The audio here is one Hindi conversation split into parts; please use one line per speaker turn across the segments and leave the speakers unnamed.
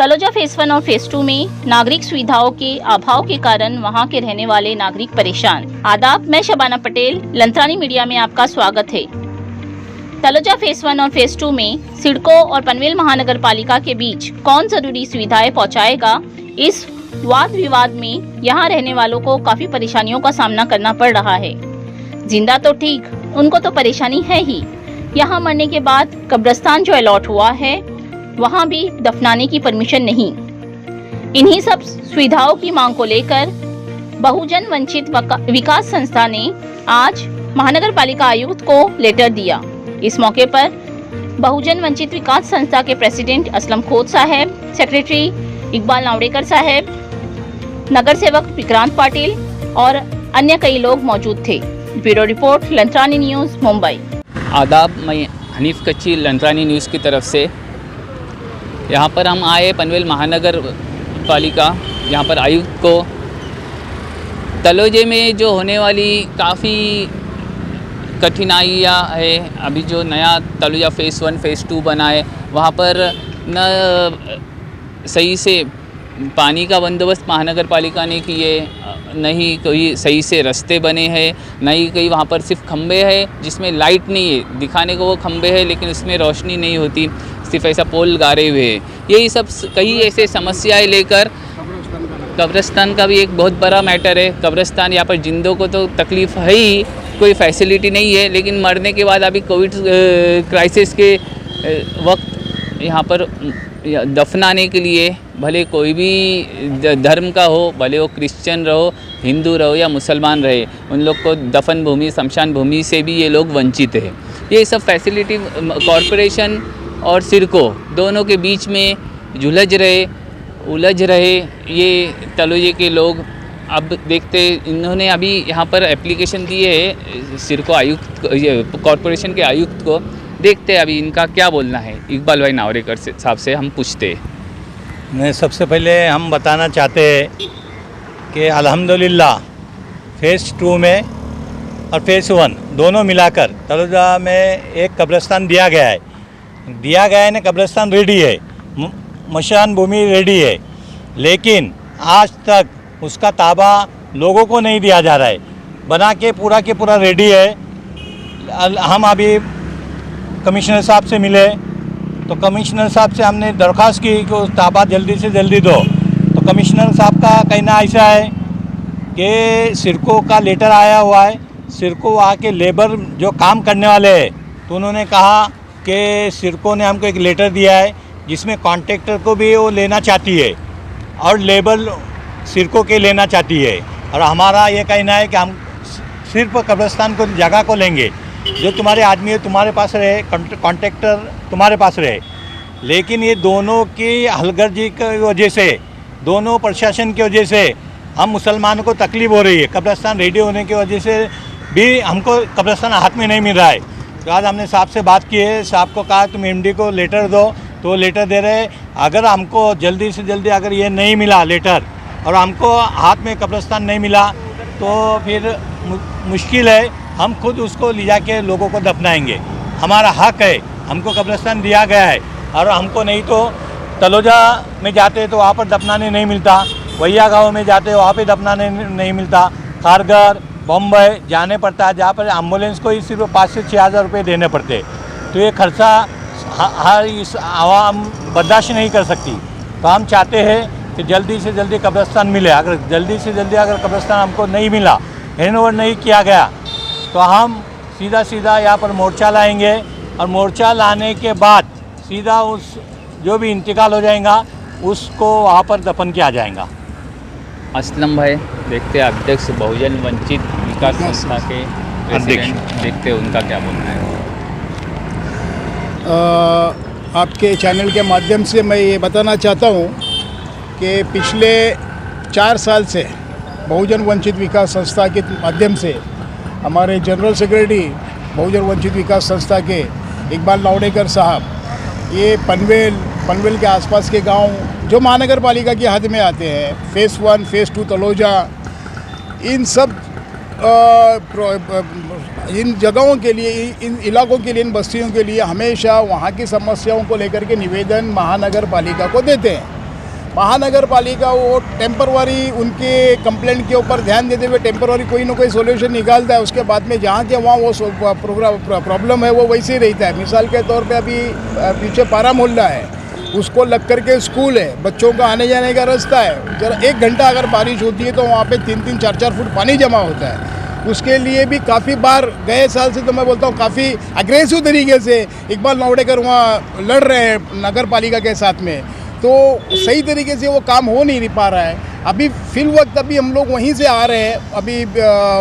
तलोजा फेज 1 और फेज 2 में नागरिक सुविधाओं के अभाव के कारण वहां के रहने वाले नागरिक परेशान। आदाब, मैं शबाना पटेल, लंथरानी मीडिया में आपका स्वागत है। तलोजा फेज 1 और फेज 2 में सिडको और पनवेल महानगर पालिका के बीच कौन जरूरी सुविधाएं पहुंचाएगा, इस वाद विवाद में यहाँ रहने वालों को काफी परेशानियों का सामना करना पड़ रहा है। जिंदा तो ठीक, उनको तो परेशानी है ही। यहाँ मरने के बाद कब्रिस्तान जो अलॉट हुआ है वहाँ भी दफनाने की परमिशन नहीं। इन्हीं सब सुविधाओं की मांग को लेकर बहुजन वंचित विकास संस्था ने आज महानगर पालिका आयुक्त को लेटर दिया। इस मौके पर बहुजन वंचित विकास संस्था के प्रेसिडेंट असलम खोत साहब, सेक्रेटरी इकबाल नावड़ेकर साहब, नगर सेवक विक्रांत पाटिल और अन्य कई लोग मौजूद थे। Bureau report, Lantharani news, Mumbai.
आदाब, मैं हनीफ कच्ची, लंथरानी न्यूज़ की तरफ से। यहाँ पर हम आए पनवेल महानगर पालिका, यहाँ पर आयुक्त को तलोजे में जो होने वाली काफ़ी कठिनाइयाँ है। अभी जो नया तलोजा फेज़ 1 फेज़ 2 बना है, वहाँ पर न सही से पानी का बंदोबस्त महानगर पालिका ने किए, नहीं कोई सही से रास्ते बने हैं, नहीं कहीं वहाँ पर सिर्फ खंबे हैं जिसमें लाइट नहीं है। दिखाने को वो खंबे हैं लेकिन उसमें रोशनी नहीं होती, सिर्फ ऐसा पोल गारे हुए हैं। यही सब कई ऐसे समस्याएं लेकर कब्रिस्तान का भी एक बहुत बड़ा मैटर है। कब्रिस्तान यहाँ पर जिंदों को तो तकलीफ़ है ही, कोई फैसिलिटी नहीं है, लेकिन मरने के बाद अभी कोविड क्राइसिस के वक्त यहाँ पर दफनाने के लिए भले कोई भी धर्म का हो, भले वो क्रिश्चियन रहो, हिंदू रहो या मुसलमान रहे, उन लोग को दफन भूमि, शमशान भूमि से भी ये लोग वंचित है। ये सब फैसिलिटी कॉरपोरेशन और सिडको दोनों के बीच में उलझ रहे ये तलोजे के लोग। अब देखते, इन्होंने अभी यहाँ पर एप्लीकेशन दिए है सिडको आयुक्त, ये कॉरपोरेशन के आयुक्त को। देखते हैं अभी इनका क्या बोलना है। इकबाल भाई नावड़ेकर साहब से हम पूछते हैं।
मैं सबसे पहले हम बताना चाहते हैं कि अल्हम्दुलिल्लाह फेज़ 2 में और फेज़ 1 दोनों मिलाकर तलोजा में एक कब्रिस्तान दिया गया है ना। कब्रिस्तान रेडी है, मशान भूमि रेडी है, लेकिन आज तक उसका ताबा लोगों को नहीं दिया जा रहा है। बना के पूरा रेडी है। हम अभी कमिश्नर साहब से मिले तो कमिश्नर साहब से हमने दरख्वास्त की कि उस ताबा जल्दी से जल्दी दो। तो कमिश्नर साहब का कहना ऐसा है कि सिडको का लेटर आया हुआ है, सिडको आके लेबर जो काम करने वाले हैं, तो उन्होंने कहा कि सिडको ने हमको एक लेटर दिया है जिसमें कॉन्ट्रैक्टर को भी वो लेना चाहती है और लेबर सिडको के लेना चाहती है। और हमारा ये कहना है कि हम सिर्फ कब्रिस्तान को जगह को लेंगे, जो तुम्हारे आदमी है तुम्हारे पास रहे, कॉन्ट्रैक्टर तुम्हारे पास रहे। लेकिन ये दोनों की हलगर्जी की वजह से, दोनों प्रशासन की वजह से हम मुसलमानों को तकलीफ़ हो रही है। कब्रिस्तान रेडी होने की वजह से भी हमको कब्रिस्तान हाथ में नहीं मिल रहा है। तो आज हमने साहब से बात की है, साहब को कहा तुम एमडी को लेटर दो, तो लेटर दे रहे। अगर हमको जल्दी से जल्दी अगर ये नहीं मिला लेटर और हमको हाथ में कब्रिस्तान नहीं मिला तो फिर मुश्किल है। हम खुद उसको ले जाके लोगों को दफनाएंगे। हमारा हक है, हमको कब्रिस्तान दिया गया है। और हमको नहीं तो तलोजा में जाते तो वहाँ पर दफनाने नहीं मिलता, वैया गाँव में जाते वहाँ पे दफनाने नहीं मिलता, खारघर बम्बई जाने पड़ता है जहाँ पर एम्बुलेंस को ही सिर्फ 5 से 6 हज़ार रुपये देने पड़ते। तो ये खर्चा हर इस आवाम बर्दाश्त नहीं कर सकती। तो हम चाहते हैं कि जल्दी से जल्दी कब्रिस्तान मिले। अगर जल्दी से जल्दी अगर कब्रिस्तान हमको नहीं मिला, हैंडओवर नहीं किया गया, तो हम सीधा यहाँ पर मोर्चा लाएंगे और मोर्चा लाने के बाद सीधा उस जो भी इंतकाल हो जाएगा उसको वहाँ पर दफन किया जाएगा।
असलम भाई, देखते हैं अध्यक्ष बहुजन वंचित विकास संस्था के प्रेसिडेंट, देखते हैं उनका क्या बोलना है।
आपके चैनल के माध्यम से मैं ये बताना चाहता हूँ कि पिछले 4 साल से बहुजन वंचित विकास संस्था के माध्यम से हमारे जनरल सेक्रेटरी बहुजन वंचित विकास संस्था के इकबाल नावड़ेकर साहब ये पनवेल के आसपास के गांव जो महानगर पालिका की हद में आते हैं, फेज़ 1 फेज़ 2 तलोजा, इन सब इन जगहों के लिए, इन इलाकों के लिए, इन बस्तियों के लिए हमेशा वहाँ की समस्याओं को लेकर के निवेदन महानगर पालिका को देते हैं। महानगर पालिका वो टेम्परवरी उनके कंप्लेंट के ऊपर ध्यान देते हुए टेम्परवरी कोई ना कोई सोल्यूशन निकालता है, उसके बाद में जहाँ के वहाँ वो प्रॉब्लम है वो वैसे ही रहता है। मिसाल के तौर पे अभी पीछे पारा मोहल्ला है, उसको लग करके स्कूल है, बच्चों का आने जाने का रास्ता है, जरा 1 घंटा अगर बारिश होती है तो वहाँ पे 3-3, 4-4 फुट पानी जमा होता है। उसके लिए भी काफ़ी बार गए साल से तो मैं बोलता हूँ काफ़ी अग्रेसिव तरीके से इकबाल नावड़ेकर वहाँ लड़ रहे हैं नगर पालिका के साथ में, तो सही तरीके से वो काम हो नहीं पा रहा है। अभी फिल वक्त अभी हम लोग वहीं से आ रहे हैं, अभी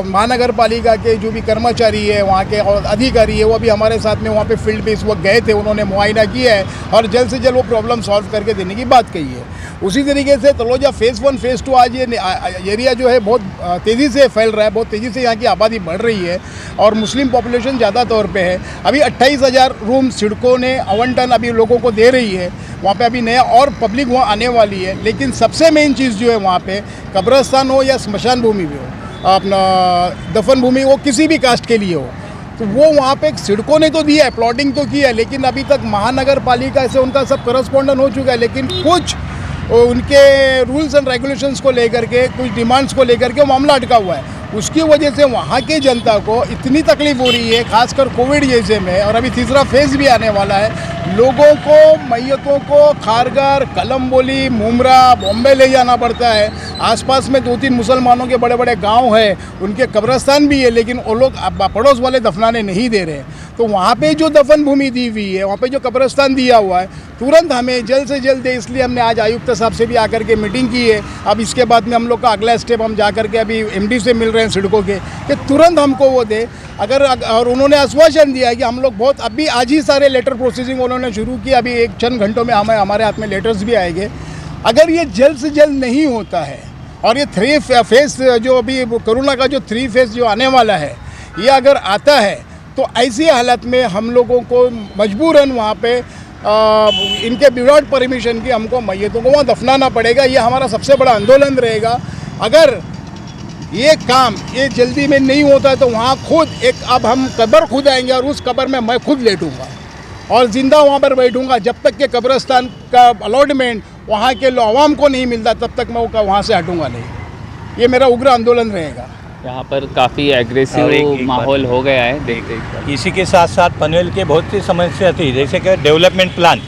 महानगर पालिका के जो भी कर्मचारी है वहाँ के और अधिकारी है वो अभी हमारे साथ में वहाँ पे फील्ड पे इस वक्त गए थे, उन्होंने मुआयना किया है और जल्द से जल्द वो प्रॉब्लम सॉल्व करके देने की बात कही है। उसी तरीके से तलोजा फ़ेज़ 1 फ़ेज़ 2 आज ये एरिया जो है बहुत तेज़ी से फैल रहा है, बहुत तेज़ी से यहाँ की आबादी बढ़ रही है और मुस्लिम पॉपुलेशन ज़्यादा तौर पे है। अभी 28,000 रूम सिडको ने आवंटन अभी लोगों को दे रही है, वहाँ पे अभी नया और पब्लिक वहाँ आने वाली है। लेकिन सबसे मेन चीज़ जो है वहाँ पे कब्रस्तान हो या स्मशान भूमि भी हो, अपना दफन भूमि हो, किसी भी कास्ट के लिए हो, तो वो वहाँ पे सिडको ने तो दिया है, प्लॉटिंग तो की है, लेकिन अभी तक महानगर पालिका से उनका सब करस्पॉन्डन हो चुका है। लेकिन कुछ उनके रूल्स एंड रेगुलेशंस को लेकर के, कुछ डिमांड्स को लेकर के मामला अटका हुआ है। उसकी वजह से वहाँ के जनता को इतनी तकलीफ हो रही है, खासकर कोविड जैसे में, और अभी तीसरा फेज़ भी आने वाला है। लोगों को, मैयतों को खारगार, कलमबोली, मुमरा, बॉम्बे ले जाना पड़ता है। आसपास में 2-3 मुसलमानों के बड़े बड़े गांव हैं, उनके कब्रस्तान भी है, लेकिन वो लोग पड़ोस वाले दफनाने नहीं दे रहे हैं। तो वहाँ पे जो दफन भूमि दी हुई है, वहाँ पे जो कब्रस्तान दिया हुआ है, तुरंत हमें जल्द से जल्द दे। इसलिए हमने आज आयुक्त साहब से भी आकर के मीटिंग की है। अब इसके बाद में हम लोग का अगला स्टेप, हम जा कर के अभी MD से मिल रहे हैं सिडको के, कि तुरंत हमको वो दे। अगर और उन्होंने आश्वासन दिया है कि हम लोग बहुत अभी आज ही सारे लेटर प्रोसेसिंग उन्होंने शुरू की, अभी एक चंद घंटों में हमारे हाथ में लेटर्स भी आएंगे। अगर ये जल्द से जल्द नहीं होता है और ये 3 फेज़ जो अभी कोरोना का जो 3 फेज़ जो आने वाला है, ये अगर आता है तो ऐसी हालत में हम लोगों को मजबूरन वहाँ पे इनके विदाउट परमिशन की हमको मैयतों को वहाँ दफनाना पड़ेगा। ये हमारा सबसे बड़ा आंदोलन रहेगा। अगर ये काम ये जल्दी में नहीं होता है तो वहाँ खुद एक, अब हम कब्र खुद आएंगे और उस कब्र में मैं खुद लेटूंगा और ज़िंदा वहाँ पर बैठूंगा। जब तक के कब्रस्तान का अलॉटमेंट वहाँ के आवाम को नहीं मिलता, तब तक मैं वहाँ से हटूंगा नहीं। ये मेरा उग्र आंदोलन रहेगा।
यहाँ पर काफ़ी एग्रेसिव माहौल हो गया है, देख
इसी के साथ साथ पनवेल की बहुत सी समस्या थी, जैसे कि डेवलपमेंट प्लान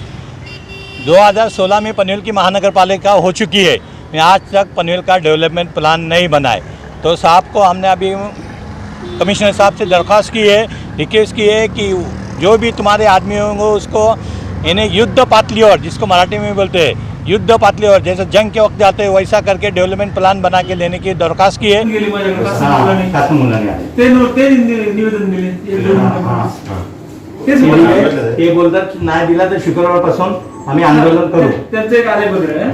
2016 में पनवेल की महानगर पालिका हो चुकी है, आज तक पनवेल का डेवलपमेंट प्लान नहीं बना है। तो साहब को हमने अभी कमिश्नर साहब से दरख्वास्त की है, रिक्वेस्ट की है कि जो भी तुम्हारे आदमी होंगे उसको इन्हें युद्ध पातलियोर, जिसको मराठी में बोलते हैं युद्ध पातलियोर, जैसे जंग के वक्त जाते हैं वैसा करके डेवलपमेंट प्लान बना के देने की दरख्वास्त की है।
ते बोलतात नाही दिला तर शुक्रवारपासून आम्ही आंदोलन करू, त्यांचं एक आदेशपत्र आहे।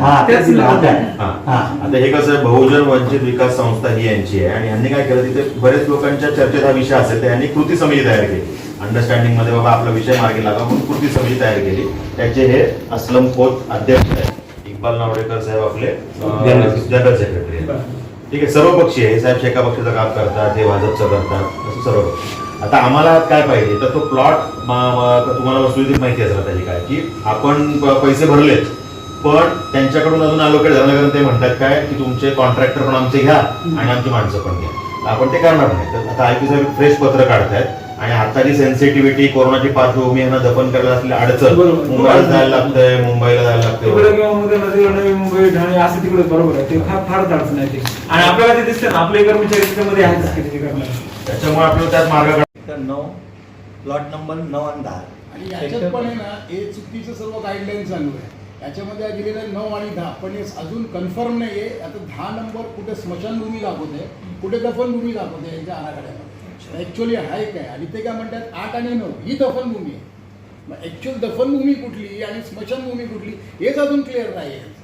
आता हे कसं आहे, बहुजन वंचित विकास संस्था ही यांची आहे आणि यांनी काय केलं, तिथे बरेच लोकांच्या चर्चेत हा विषय असेल तर यांनी कृती समिती तयार केली, अंडरस्टँडिंग मध्ये बाबा आपला विषय मार्गी लागा म्हणून कृती समिती तयार केली। त्याचे हे असलम खोत अध्यक्ष आहेत, इक्बाल नावडेकर साहेब आपले जनरल सेक्रेटरी आहेत। ठीक आहे, सर्वपक्षीय हे साहेब एका पक्षाचं काम करतात, हे भाजपचं करतात, असं सर्व। आता आम्हाला काय पाहिजे तर तो प्लॉट तुम्हाला सुविधा माहिती असेल त्याची काय, की आपण पैसे भरलेत पण त्यांच्याकडून अजून अलोकेट झालं, कारण ते म्हणतात काय की तुमचे कॉन्ट्रॅक्टर पण आमचे घ्या आणि आमची माणसं पण घ्या। आपण ते करणार नाही। तर आता आयपी साहेब फ्रेश पत्र काढतायत आणि आताची सेन्सिटिव्हिटी, कोरोनाची पार्श्वभूमी यांना जपन करायला असलेली अडचण, मुंबईला जायला लागतंय, मुंबईला जायला लागतंय,
मुंबई ठाणे असं तिकडे बरोबर आहे, ते फारच अडचण आहे ते। आणि आपल्याला ते दिसतं ना, आपले कर्मचारी त्याच्यामध्ये आहेत किती करणार,
त्याच्यामुळे आपल्याला त्यात मार्ग
9 प्लॉट नंबर 9 आणि 10
आणि याच्यात पण आहे ना, हे चुकीचं सर्व गाईडलाईन चालू आहे। याच्यामध्ये दिलेलं आहे 9 आणि 10, पण हे अजून कन्फर्म नाही आहे। आता 10 नंबर कुठे स्मशानभूमी दाखवते, कुठे दफनभूमी दाखवते यांच्या आराखड्यामध्ये। ॲक्च्युअली आहे काय, आणि ते काय म्हणतात 8 आणि 9 ही दफनभूमी आहे। मग ॲक्च्युअल दफनभूमी कुठली आणि स्मशानभूमी कुठली हेच अजून क्लिअर नाही आहे।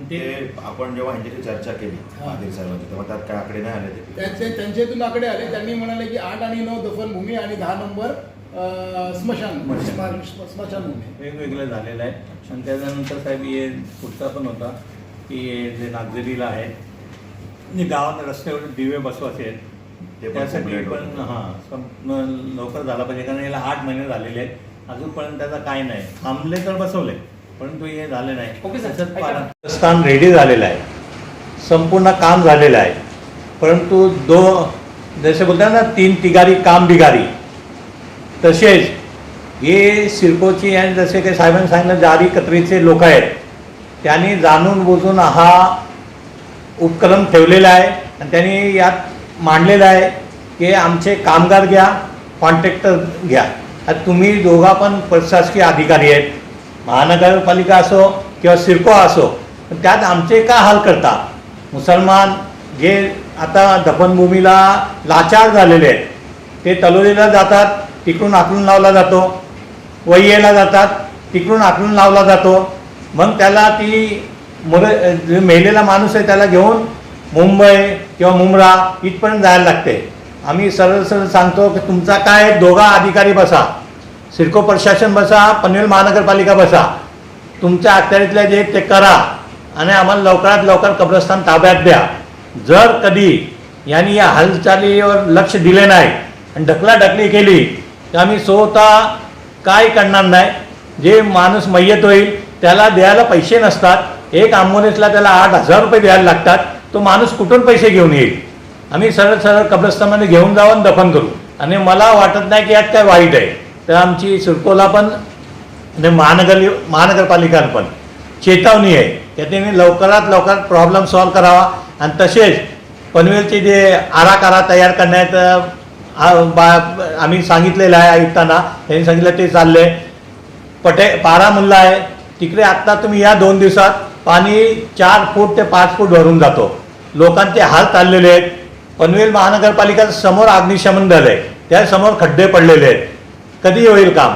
ते आपण जेव्हा यांच्याशी चर्चा केली आदिल साहेबांची, तेव्हा त्यात काय आकडे नाही आले,
त्यांच्यातून आकडे आले। त्यांनी म्हणाले की 8 आणि 9 दफनभूमी आणि 10 नंबर स्मशानभूमी
वेगवेगळं झालेलं आहे। आणि त्याच्यानंतर साहेब हे पुढचा पण होता की जे नागझरीला आहे, गावात रस्त्यावर दिवे बसवायचे आहेत, त्यासाठी पण लवकर झाला पाहिजे, कारण याला 8 महिने झालेले आहेत, अजूनपर्यंत त्याचा काय नाही। थांबले तर बसवले, परंतु हे झालं नाही.
ओके सर,
त्याच्यात
ऐका.
पारा-
स्थान रेडी झालेलं आहे, संपूर्ण काम झालेलं आहे, परंतु जसे बोलतात ना, 3 तिगारी काम बिगारी, तसेच हे सिडकोची आणि जसे काही साहेबांनी सांगितलं जारी कत्रीचे लोक आहेत, त्यांनी जाणून बुजून हा उपक्रम ठेवलेला आहे आणि त्यांनी यात मांडलेलं आहे की आमचे कामगार घ्या, कॉन्ट्रॅक्टर घ्या. आता तुम्ही दोघा पण प्रशासकीय अधिकारी आहेत, महानगरपालिका असो किंवा सिडको असो, पण त्यात आमचे का हाल करता? मुसलमान जे आता दफनभूमीला लाचार झालेले आहेत, ते तलोलीला जातात, तिकडून आकलून लावला जातो, वैयेला जातात, तिकडून आकलून लावला जातो, मग त्याला ती जे मेलेला माणूस आहे त्याला घेऊन मुंबई किंवा मुंब्रा इथपर्यंत जायला लागते. आम्ही सरळ सरळ सांगतो की तुमचा काय, दोघा अधिकारी बसा, सिडको प्रशासन बसा, पनवेल महानगरपालिका बसा, तुमच्या अखत्यारीतल्या जे ते करा आणि आम्हाला लवकरात लवकर कब्रस्तान ताब्यात द्या. जर कधी यांनी या हालचालीवर लक्ष दिले नाही आणि ढकलाढकली केली तर आम्ही स्वतः काय करणार नाही. जे माणूस मय्यत होईल त्याला द्यायला पैसे नसतात, एक ॲम्ब्युलन्सला त्याला 8,000 रुपये द्यायला लागतात, तो माणूस कुठून पैसे घेऊन येईल? आम्ही सरळ सरळ कब्रस्तानमध्ये घेऊन जाऊ आणि दफन करू. आणि मला वाटत नाही की यात काय वाईट आहे. तर आमची सिडकोला पण आणि महानगरपालिकाला पण चेतावणी आहे की त्यांनी लवकरात लवकर प्रॉब्लेम सॉल्व करावा. आणि तसेच पनवेलचे जे आराखडा तयार करण्यात आम्ही सांगितलेलं आहे आयुक्तांना, त्यांनी सांगितलं ते चालले. पारामुल्ला आहे तिकडे आत्ता तुम्ही या 2 दिवसात पाणी 4 फूट ते 5 फूट भरून जातो, लोकांचे हाल चाललेले आहेत. पनवेल महानगरपालिका समोर अग्निशमन दल आहे, त्या समोर खड्डे पडलेले आहेत, कधी होईल काम?